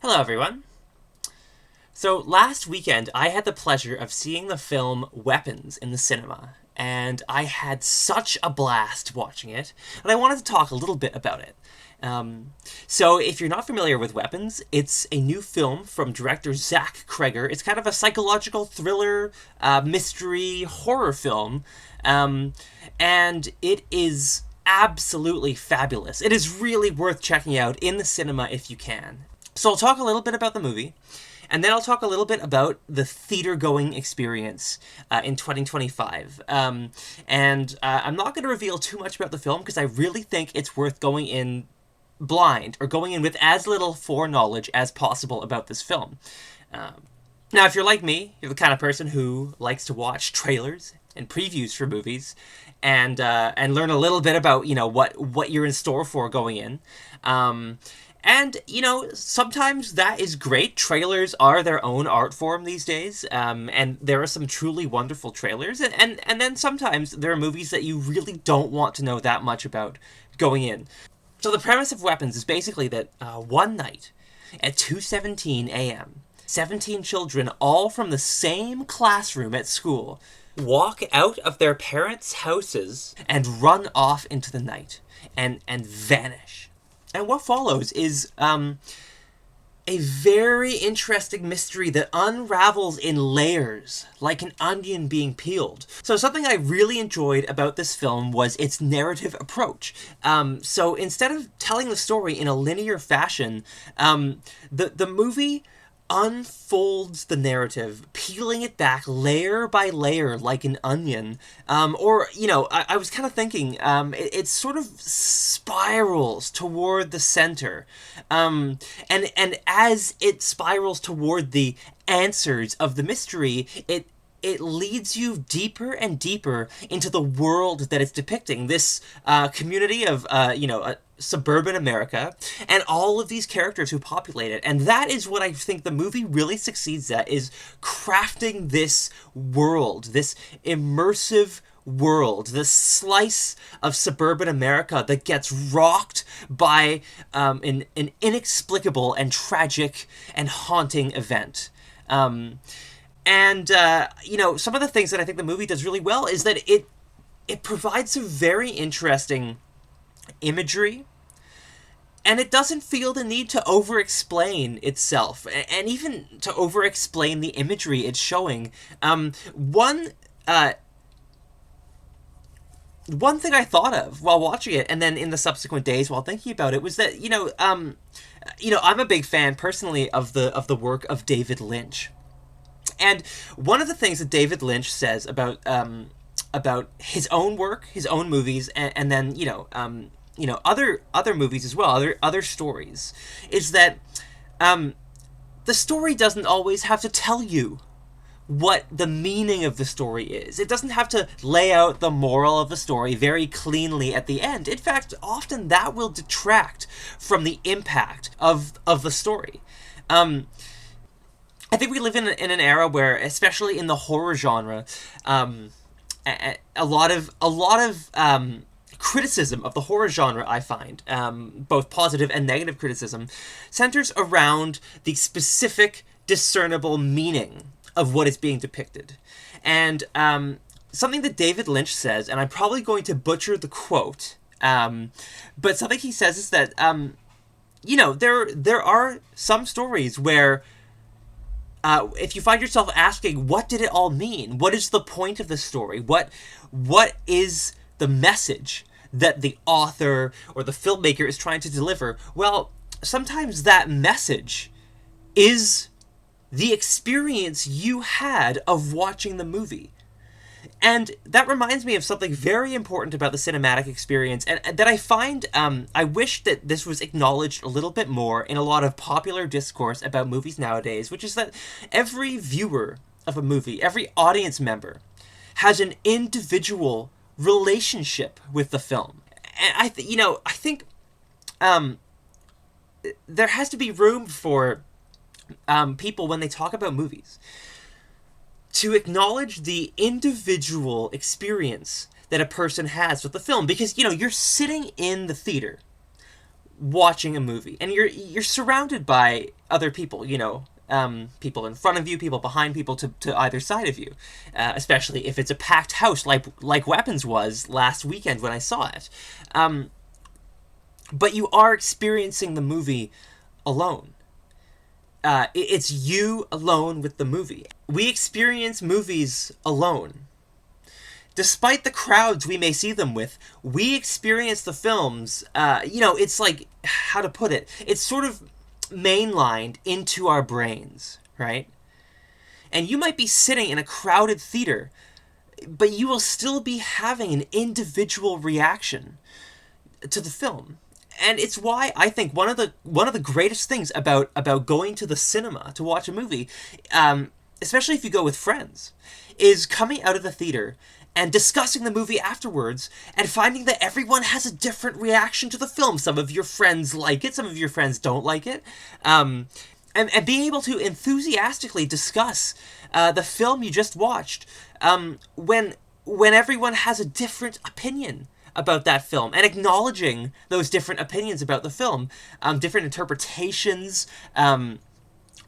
Hello, everyone. So, last weekend, I had the pleasure of seeing the film Weapons in the cinema, and I had such a blast watching it, and I wanted to talk a little bit about it. So, if you're not familiar with Weapons, it's a new film from director Zach Cregger. It's kind of a psychological thriller, mystery, horror film, um, and it is absolutely fabulous. It is really worth checking out in the cinema if you can. So I'll talk a little bit about the movie, and then I'll talk a little bit about the theater-going experience in 2025. I'm not going to reveal too much about the film because I really think it's worth going in blind, or going in with as little foreknowledge as possible about this film. Now, if you're like me, you're the kind of person who likes to watch trailers and previews for movies, and learn a little bit about what you're in store for going in. Sometimes that is great. Trailers are their own art form these days, and there are some truly wonderful trailers. And then sometimes there are movies that you really don't want to know that much about going in. So the premise of Weapons is basically that one night at 2:17 a.m., 17 children, all from the same classroom at school, walk out of their parents' houses and run off into the night and vanish. And what follows is a very interesting mystery that unravels in layers, like an onion being peeled. So something I really enjoyed about this film was its narrative approach. So instead of telling the story in a linear fashion, the movie unfolds the narrative, peeling it back layer by layer like an onion. I was kind of thinking, it sort of spirals toward the center. And as it spirals toward the answers of the mystery, it leads you deeper and deeper into the world that it's depicting. This community of, suburban America, and all of these characters who populate it. And that is what I think the movie really succeeds at, is crafting this world, this immersive world, this slice of suburban America that gets rocked by an inexplicable and tragic and haunting event. Some of the things that I think the movie does really well is that it provides some very interesting imagery, and it doesn't feel the need to over-explain itself, and even to over-explain the imagery it's showing. One thing I thought of while watching it, and then in the subsequent days while thinking about it, was that I'm a big fan personally of the work of David Lynch. And one of the things that David Lynch says about his own work, his own movies, and then other movies as well, other stories, is that the story doesn't always have to tell you what the meaning of the story is. It doesn't have to lay out the moral of the story very cleanly at the end. In fact, often that will detract from the impact of the story. I think we live in an era where, especially in the horror genre, a lot of criticism of the horror genre, I find, both positive and negative criticism, centers around the specific discernible meaning of what is being depicted. And something that David Lynch says, and I'm probably going to butcher the quote, but something he says is that there are some stories where if you find yourself asking, what did it all mean? What is the point of the story? What is the message that the author or the filmmaker is trying to deliver? Well, sometimes that message is the experience you had of watching the movie. And that reminds me of something very important about the cinematic experience, and that I find, I wish that this was acknowledged a little bit more in a lot of popular discourse about movies nowadays, which is that every viewer of a movie, every audience member, has an individual relationship with the film. And I think there has to be room for people, when they talk about movies, to acknowledge the individual experience that a person has with the film, because you're sitting in the theater watching a movie, and you're surrounded by other people, people in front of you, people behind people to either side of you, especially if it's a packed house like Weapons was last weekend when I saw it. But you are experiencing the movie alone. It's you alone with the movie. We experience movies alone. Despite the crowds we may see them with, we experience the films, it's like, how to put it? It's sort of mainlined into our brains, right? And you might be sitting in a crowded theater, but you will still be having an individual reaction to the film. And it's why I think one of the greatest things about going to the cinema to watch a movie, especially if you go with friends, is coming out of the theater and discussing the movie afterwards and finding that everyone has a different reaction to the film. Some of your friends like it, some of your friends don't like it. And being able to enthusiastically discuss the film you just watched when everyone has a different opinion about that film, and acknowledging those different opinions about the film, different interpretations. I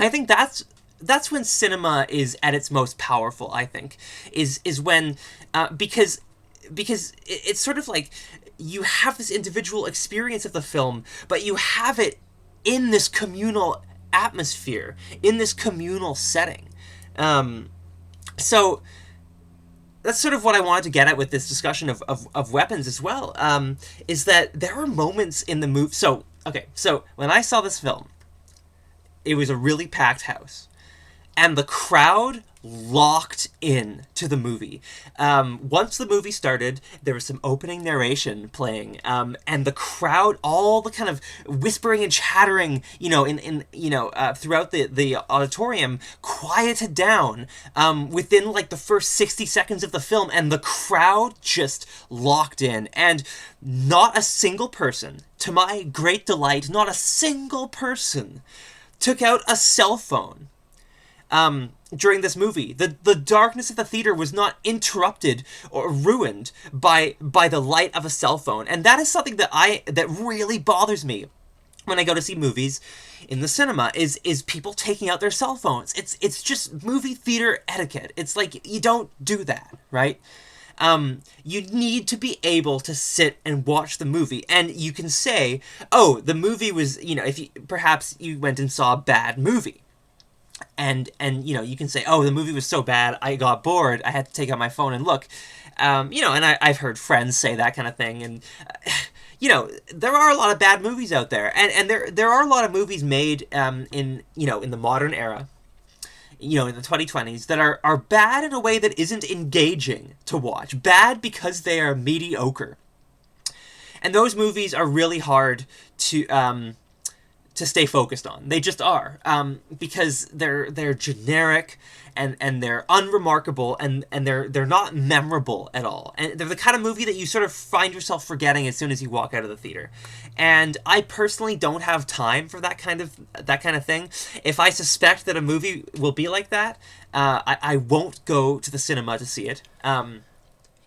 think that's when cinema is at its most powerful. I think is when because it's sort of like you have this individual experience of the film, but you have it in this communal atmosphere, in this communal setting. So that's sort of what I wanted to get at with this discussion of Weapons as well, is that there are moments in the movie. So when I saw this film, it was a really packed house, and the crowd locked in to the movie. Once the movie started, there was some opening narration playing, and the crowd, all the kind of whispering and chattering, throughout the auditorium, quieted down within like the first 60 seconds of the film, and the crowd just locked in, and not a single person, to my great delight, not a single person took out a cell phone during this movie. The darkness of the theater was not interrupted or ruined by the light of a cell phone, and that is something that really bothers me when I go to see movies in the cinema, is people taking out their cell phones. It's just movie theater etiquette. It's like, you don't do that, right? You need to be able to sit and watch the movie, and you can say, oh, the movie was, if perhaps you went and saw a bad movie, and you can say, oh, the movie was so bad, I got bored, I had to take out my phone and look, and I've heard friends say that kind of thing, and there are a lot of bad movies out there, and there are a lot of movies made in the modern era, in the 2020s, that are bad in a way that isn't engaging to watch, bad because they are mediocre, and those movies are really hard to stay focused on. They just are, because they're generic and they're unremarkable and they're not memorable at all. And they're the kind of movie that you sort of find yourself forgetting as soon as you walk out of the theater. And I personally don't have time for that kind of thing. If I suspect that a movie will be like that, I won't go to the cinema to see it.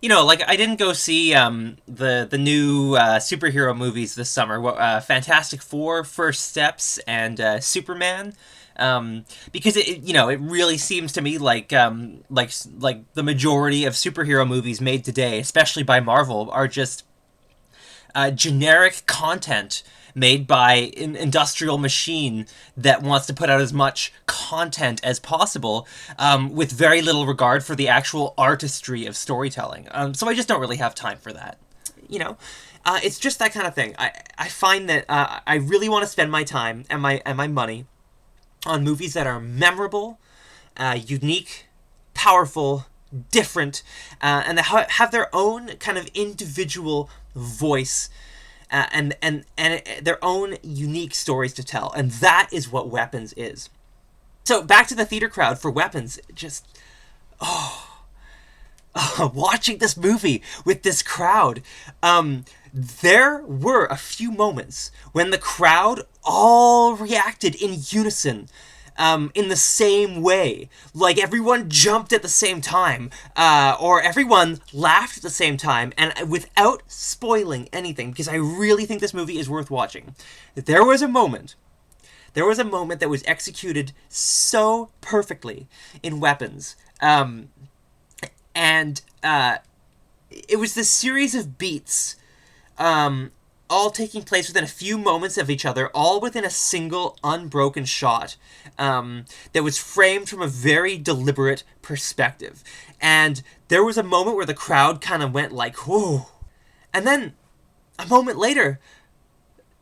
I didn't go see the new superhero movies this summer. Fantastic Four, First Steps, and Superman, because it really seems to me like the majority of superhero movies made today, especially by Marvel, are just generic content made by an industrial machine that wants to put out as much content as possible, with very little regard for the actual artistry of storytelling. So I just don't really have time for that. It's just that kind of thing. I find that I really want to spend my time and my money on movies that are memorable, unique, powerful, different, and that have their own kind of individual voice, and their own unique stories to tell. And that is what Weapons is. So back to the theater crowd for Weapons. Just, watching this movie with this crowd, there were a few moments when the crowd all reacted in unison, in the same way. Like, everyone jumped at the same time, or everyone laughed at the same time, and without spoiling anything, because I really think this movie is worth watching, there was a moment There was a moment that was executed so perfectly in Weapons. And it was this series of beats, all taking place within a few moments of each other, all within a single unbroken shot, that was framed from a very deliberate perspective. And there was a moment where the crowd kind of went like, whoa. And then a moment later,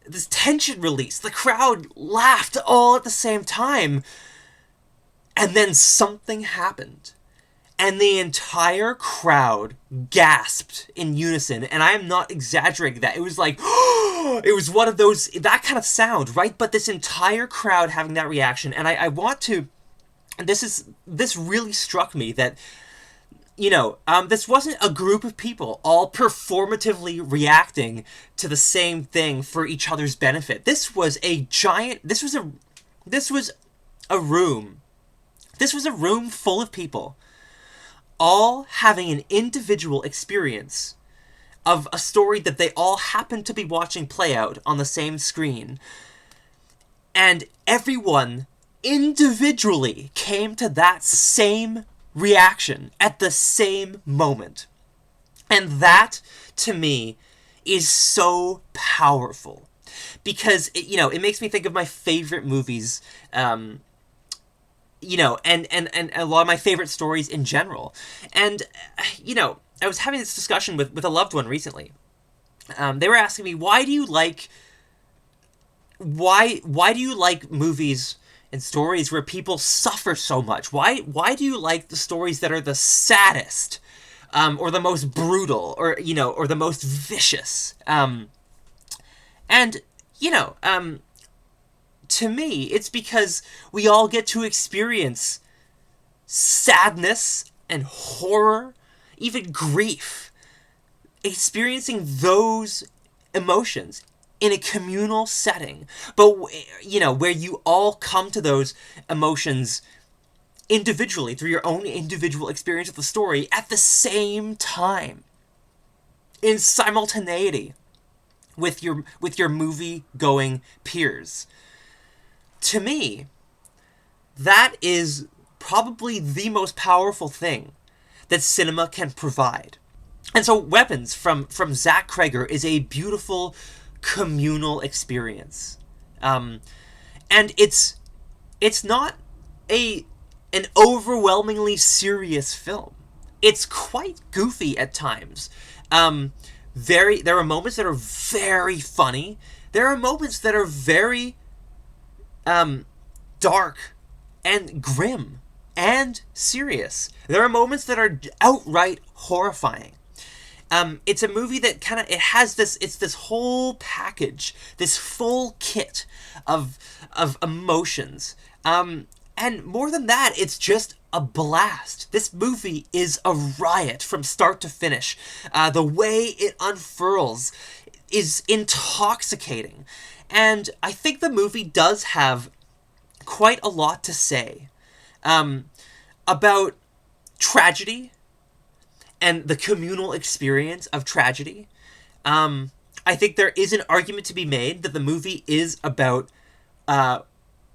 this tension released. The crowd laughed all at the same time. And then something happened. And the entire crowd gasped in unison. And I am not exaggerating that. It was like, it was one of those, that kind of sound, right? But this entire crowd having that reaction. And I want to, this really struck me that, this wasn't a group of people all performatively reacting to the same thing for each other's benefit. This was a room. This was a room full of people, all having an individual experience of a story that they all happened to be watching play out on the same screen. And everyone individually came to that same reaction at the same moment. And that, to me, is so powerful. Because, it makes me think of my favorite movies, and a lot of my favorite stories in general. And, I was having this discussion with a loved one recently. They were asking me, why do you like movies and stories where people suffer so much? Why do you like the stories that are the saddest, or the most brutal, or the most vicious? To me, it's because we all get to experience sadness and horror, even grief, experiencing those emotions in a communal setting, but, where you all come to those emotions individually through your own individual experience of the story at the same time, in simultaneity with your movie-going peers. To me, that is probably the most powerful thing that cinema can provide. And so Weapons from Zach Cregger is a beautiful communal experience. And it's not an overwhelmingly serious film. It's quite goofy at times. There are moments that are very funny. There are moments that are very dark and grim and serious. There are moments that are outright horrifying. It's a movie that it's this whole package, this full kit of emotions. And more than that, it's just a blast. This movie is a riot from start to finish. The way it unfurls is intoxicating. And I think the movie does have quite a lot to say about tragedy and the communal experience of tragedy. I think there is an argument to be made that the movie is about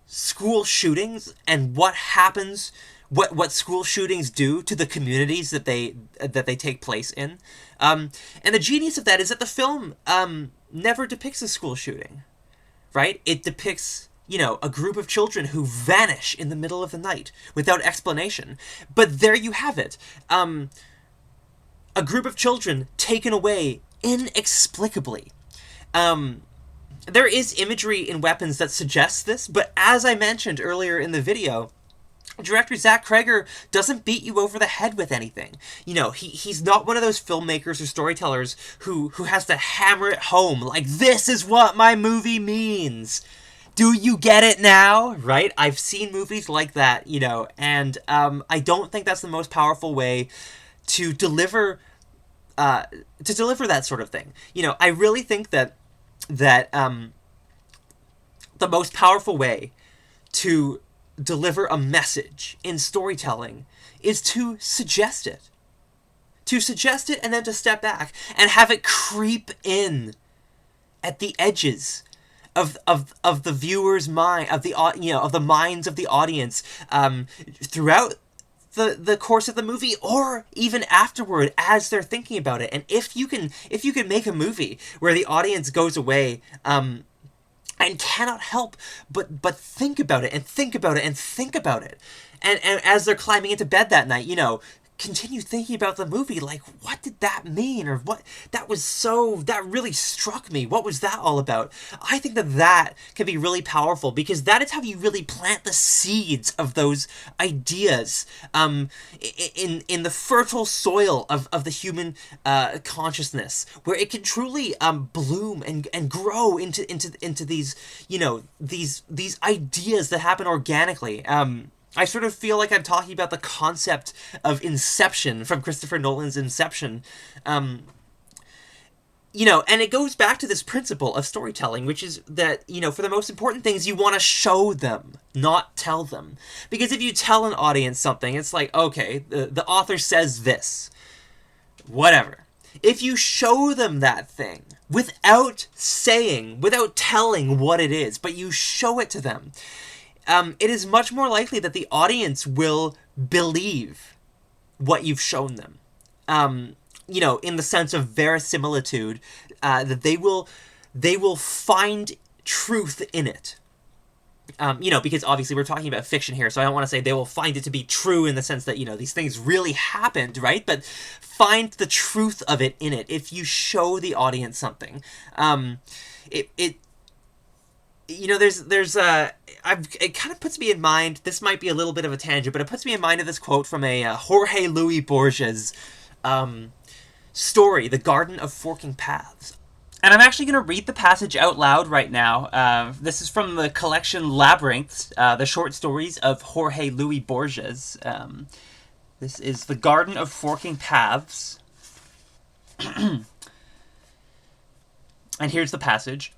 school shootings and what happens, what school shootings do to the communities that they take place in. And the genius of that is that the film never depicts a school shooting, right? It depicts, a group of children who vanish in the middle of the night without explanation. But there you have it. A group of children taken away inexplicably. There is imagery in Weapons that suggests this, but as I mentioned earlier in the video, director Zach Cregger doesn't beat you over the head with anything. He's not one of those filmmakers or storytellers who has to hammer it home, like, this is what my movie means. Do you get it now? Right? I've seen movies like that, and I don't think that's the most powerful way to deliver that sort of thing. I really think that the most powerful way to deliver a message in storytelling is to suggest it. To suggest it and then to step back and have it creep in at the edges of the viewer's mind, of of the minds of the audience, throughout the course of the movie, or even afterward as they're thinking about it. And if you can make a movie where the audience goes away and cannot help but think about it and think about it and think about it, and as they're climbing into bed that night, continue thinking about the movie, like, what did that mean, or what, that really struck me, what was that all about? I think that can be really powerful, because that is how you really plant the seeds of those ideas in the fertile soil of the human consciousness, where it can truly bloom and grow into these these ideas that happen organically. I sort of feel like I'm talking about the concept of Inception from Christopher Nolan's Inception. And it goes back to this principle of storytelling, which is that, for the most important things, you want to show them, not tell them. Because if you tell an audience something, it's like, okay, the author says this. Whatever. If you show them that thing without telling what it is, but you show it to them, it is much more likely that the audience will believe what you've shown them. In the sense of verisimilitude, that they will find truth in it. Because obviously we're talking about fiction here, so I don't want to say they will find it to be true in the sense that, these things really happened, right? But find the truth of it in it. If you show the audience something, it kind of puts me in mind, this might be a little bit of a tangent, but it puts me in mind of this quote from a Jorge Luis Borges story, The Garden of Forking Paths. And I'm actually going to read the passage out loud right now. This is from the collection Labyrinths, the short stories of Jorge Luis Borges. This is The Garden of Forking Paths. And here's the passage.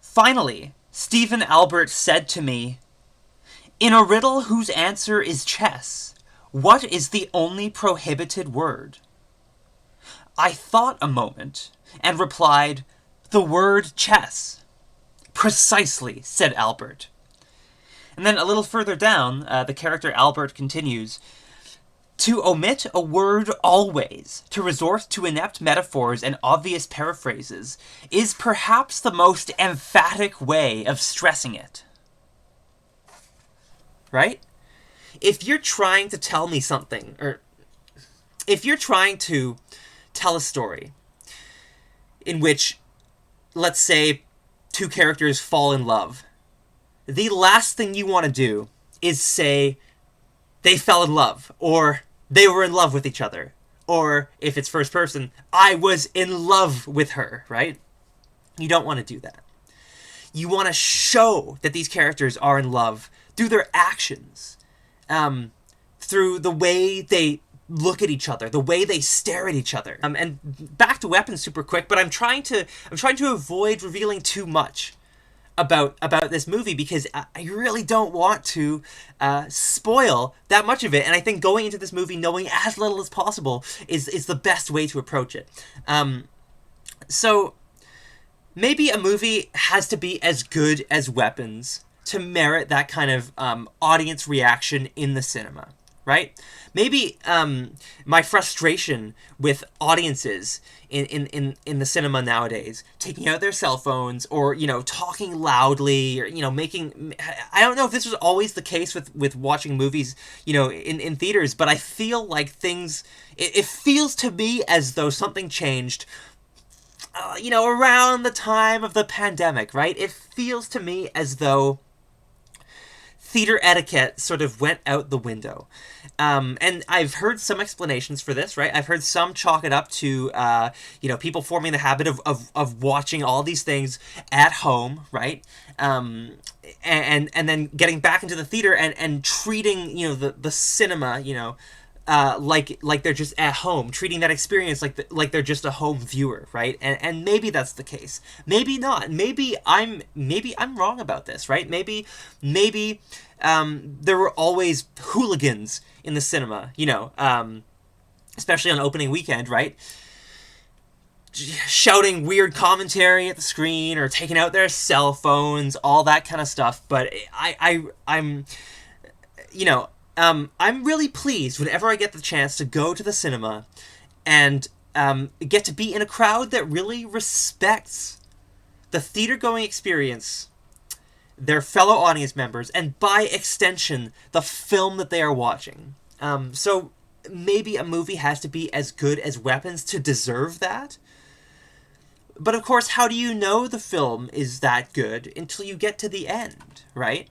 Finally, Stephen Albert said to me, "In a riddle whose answer is chess, what is the only prohibited word?" I thought a moment, and replied, "The word chess." "Precisely," said Albert. And then a little further down, the character Albert continues, "To omit a word always, to resort to inept metaphors and obvious paraphrases, is perhaps the most emphatic way of stressing it." Right? If you're trying to tell me something, or if you're trying to tell a story in which, let's say, two characters fall in love, the last thing you want to do is say they fell in love, or they were in love with each other, or if it's first person, I was in love with her, right? You don't want to do that. You want to show that these characters are in love through their actions, through the way they look at each other, the way they stare at each other. And back to weapons super quick, but I'm trying to avoid revealing too much about this movie, because I really don't want to spoil that much of it, and I think going into this movie knowing as little as possible is the best way to approach it. So maybe a movie has to be as good as Weapons to merit that kind of audience reaction in the cinema, right? Maybe my frustration with audiences in the cinema nowadays, taking out their cell phones, or, talking loudly, or, making... I don't know if this was always the case with watching movies, in theaters, but I feel like things... It feels to me as though something changed, around the time of the pandemic, right? It feels to me as though theater etiquette sort of went out the window. And I've heard some explanations for this, right? I've heard some chalk it up to, people forming the habit of watching all these things at home, right? And then getting back into the theater and treating, the cinema, like they're just at home, treating that experience like they're just a home viewer, right? And maybe that's the case. Maybe not. Maybe I'm wrong about this, right? Maybe there were always hooligans in the cinema, especially on opening weekend, right? shouting weird commentary at the screen or taking out their cell phones, all that kind of stuff. But I'm, you know, I'm really pleased whenever I get the chance to go to the cinema and get to be in a crowd that really respects the theater going experience, their fellow audience members, and by extension, the film that they are watching. So maybe a movie has to be as good as Weapons to deserve that. But of course, how do you know the film is that good until you get to the end, right?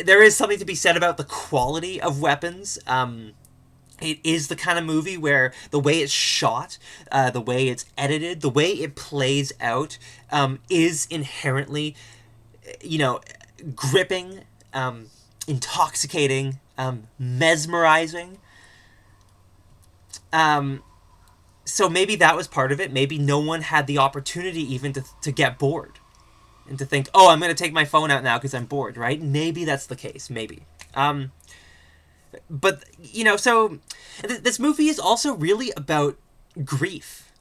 There is something to be said about the quality of Weapons. It is the kind of movie where the way it's shot, the way it's edited, the way it plays out is inherently, gripping, intoxicating, mesmerizing. So maybe that was part of it. Maybe no one had the opportunity even to get bored and to think, oh, I'm going to take my phone out now because I'm bored, right? Maybe that's the case. Maybe. But, so this movie is also really about grief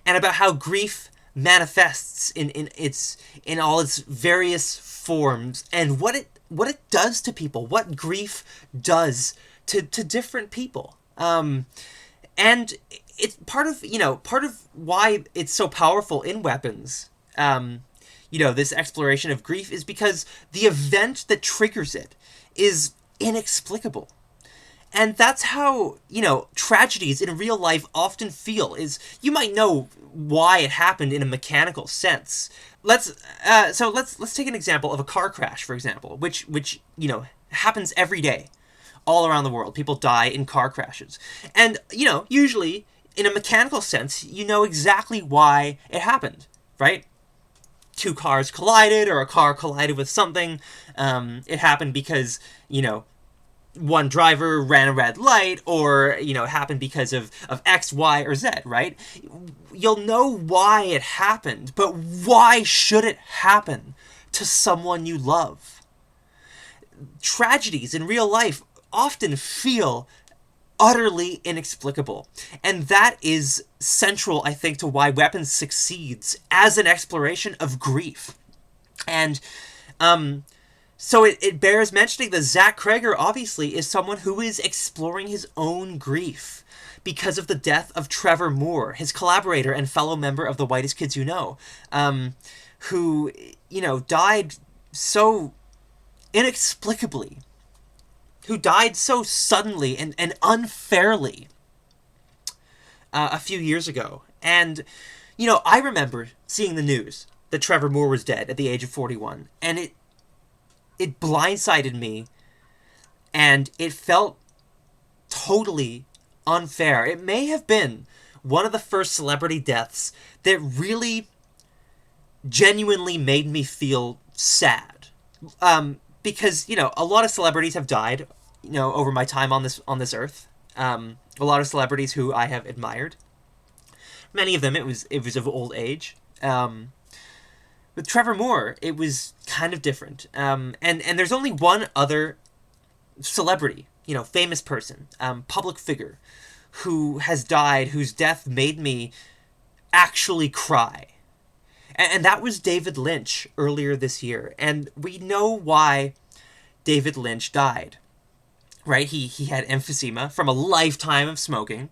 and about how grief manifests in all its various forms and what it does to people, what grief does to different people. And it's part of why it's so powerful in Weapons. This exploration of grief is because the event that triggers it is inexplicable. And that's how, tragedies in real life often feel, is you might know why it happened in a mechanical sense. Let's take an example of a car crash, for example, which happens every day all around the world. People die in car crashes. And, usually in a mechanical sense, you know exactly why it happened, right? Two cars collided, or a car collided with something. It happened because, one driver ran a red light, or, it happened because of X, Y, or Z, right? You'll know why it happened, but why should it happen to someone you love? Tragedies in real life often feel utterly inexplicable. And that is central, I think, to why Weapons succeeds as an exploration of grief. And, so it bears mentioning that Zach Cregger, obviously, is someone who is exploring his own grief because of the death of Trevor Moore, his collaborator and fellow member of the Whitest Kids You Know, who, died so inexplicably, who died so suddenly and unfairly a few years ago. And, I remember seeing the news that Trevor Moore was dead at the age of 41, and it blindsided me, and it felt totally unfair. It may have been one of the first celebrity deaths that really genuinely made me feel sad. Because, a lot of celebrities have died, over my time on this earth. A lot of celebrities who I have admired. Many of them, it was of old age. With Trevor Moore, it was kind of different. And there's only one other celebrity, famous person, public figure, who has died, whose death made me actually cry. And that was David Lynch earlier this year. And we know why David Lynch died, right? He had emphysema from a lifetime of smoking,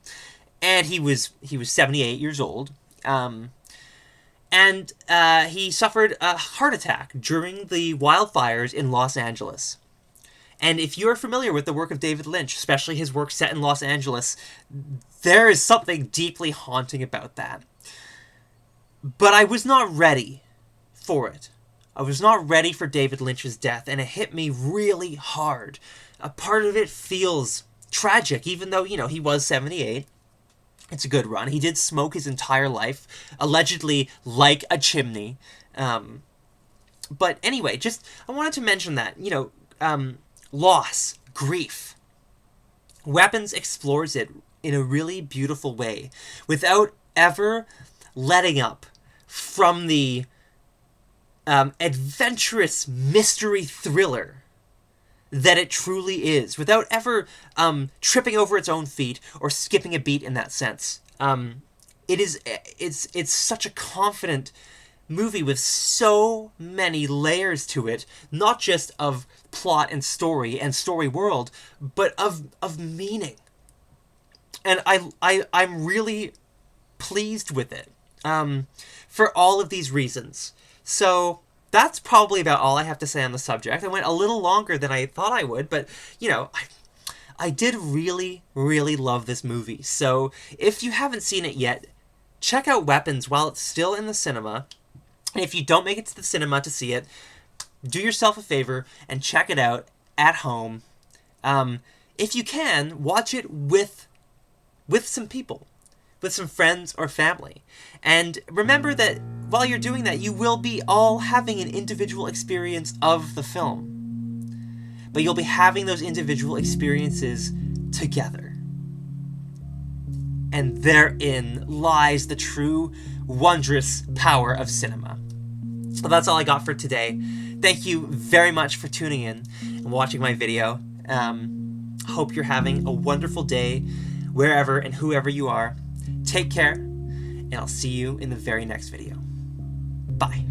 and he was 78 years old. And he suffered a heart attack during the wildfires in Los Angeles. And if you're familiar with the work of David Lynch, especially his work set in Los Angeles, there is something deeply haunting about that. But I was not ready for it. I was not ready for David Lynch's death, and it hit me really hard. A part of it feels tragic, even though, he was 78. It's a good run. He did smoke his entire life, allegedly like a chimney. But anyway, I wanted to mention that, loss, grief. Weapons explores it in a really beautiful way, without ever letting up from the adventurous mystery thriller that it truly is, without ever tripping over its own feet or skipping a beat in that sense. it's such a confident movie with so many layers to it, not just of plot and story world, but of meaning. And I'm really pleased with it, for all of these reasons. So that's probably about all I have to say on the subject. I went a little longer than I thought I would, but I did really, really love this movie. So if you haven't seen it yet, check out Weapons while it's still in the cinema. And if you don't make it to the cinema to see it, do yourself a favor and check it out at home. If you can, watch it with some people, with some friends or family. And remember that while you're doing that, you will be all having an individual experience of the film. But you'll be having those individual experiences together. And therein lies the true, wondrous power of cinema. Well, that's all I got for today. Thank you very much for tuning in and watching my video. Hope you're having a wonderful day wherever and whoever you are. Take care, and I'll see you in the very next video. Bye.